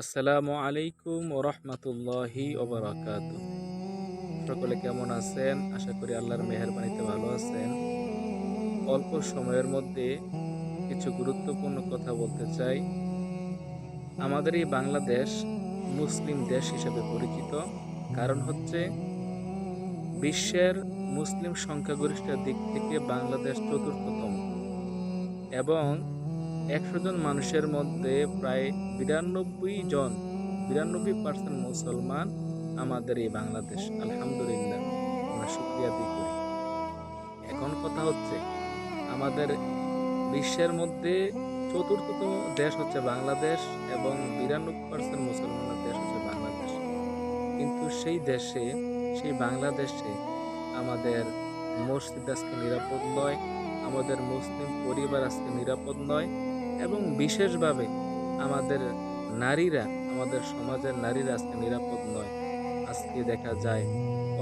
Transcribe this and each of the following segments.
আসসালামু আলাইকুম ওরহমতুল্লাহি ওবরাকাতু। সকলে কেমন আছেন? আশা করি আল্লাহর মেহেরবানিতে ভালো আছেন। অল্প সময়ের মধ্যে কিছু গুরুত্বপূর্ণ কথা বলতে চাই। আমাদের এই বাংলাদেশ মুসলিম দেশ হিসেবে পরিচিত। কারণ হচ্ছে বিশ্বের মুসলিম সংখ্যাগরিষ্ঠের দিক থেকে বাংলাদেশ চতুর্থতম এবং ১০০ জন মানুষের মধ্যে প্রায় ৯২% মুসলমান আমাদের এই বাংলাদেশ। আলহামদুলিল্লাহ, আমরা শুকরিয়া আদায় করি। এখন কথা হচ্ছে আমাদের বিশ্বের মধ্যে চতুর্থতম দেশ হচ্ছে বাংলাদেশ এবং ৯২% মুসলমানের দেশ হচ্ছে বাংলাদেশ। কিন্তু সেই বাংলাদেশে আমাদের মসজিদ আজকে নিরাপদ নয়, আমাদের মুসলিম পরিবার আজকে নিরাপদ নয় এবং বিশেষভাবে আমাদের আমাদের সমাজের নারীরা আজকে নিরাপদ নয়। আজকে দেখা যায়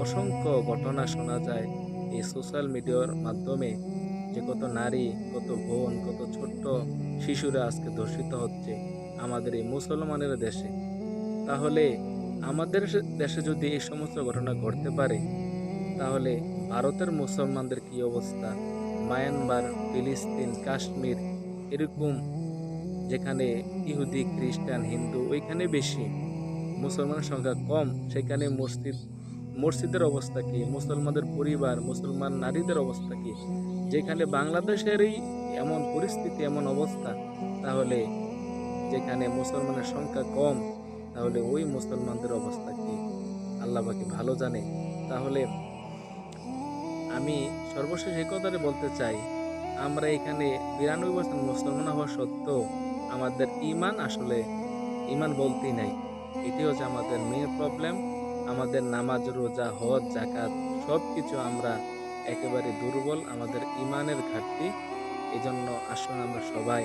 অসংখ্য ঘটনা শোনা যায় এই সোশ্যাল মিডিয়ার মাধ্যমে যে কত নারী, কত বোন, কত ছোট্ট শিশুরা আজকে ধর্ষিত হচ্ছে আমাদের এই মুসলমানের দেশে। তাহলে আমাদের দেশে যদি এই সমস্ত ঘটনা ঘটতে পারে, তাহলে ভারতের মুসলমানদের কি অবস্থা? মায়ানমার, ফিলিস্তিন, কাশ্মীর এরকম যেখানে ইহুদি, খ্রিস্টান, হিন্দু ওইখানে বেশি, মুসলমানের সংখ্যা কম, সেখানে মসজিদের অবস্থা কি? মুসলমানদের পরিবার, মুসলমান নারীদের অবস্থা কি? যেখানে বাংলাদেশেরই এমন পরিস্থিতি, এমন অবস্থা, তাহলে যেখানে মুসলমানের সংখ্যা কম, তাহলে ওই মুসলমানদের অবস্থা কি? আল্লাহ পাকই ভালো জানে। তাহলে আমি সর্বশেষ এই কথাটা বলতে চাই, আমরা এখানে ৯২% মুসলমান হওয়া সত্ত্বেও আমাদের ঈমান বলতেই নাই। এটি হচ্ছে আমাদের মেইন প্রবলেম। আমাদের নামাজ, রোজা, হজ, যাকাত সবকিছু আমরা একেবারে দুর্বল, আমাদের ঈমানের ঘাটতি। এজন্য আসুন আমরা সবাই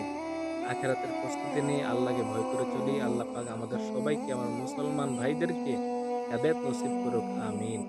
আখিরাতের প্রস্তুতি নিয়ে আল্লাহকে ভয় করে চলি। আল্লাহ পাক আমাদের সবাইকে, আমার মুসলমান ভাইদেরকে হেদায়েত নসিব করুক। আমিন।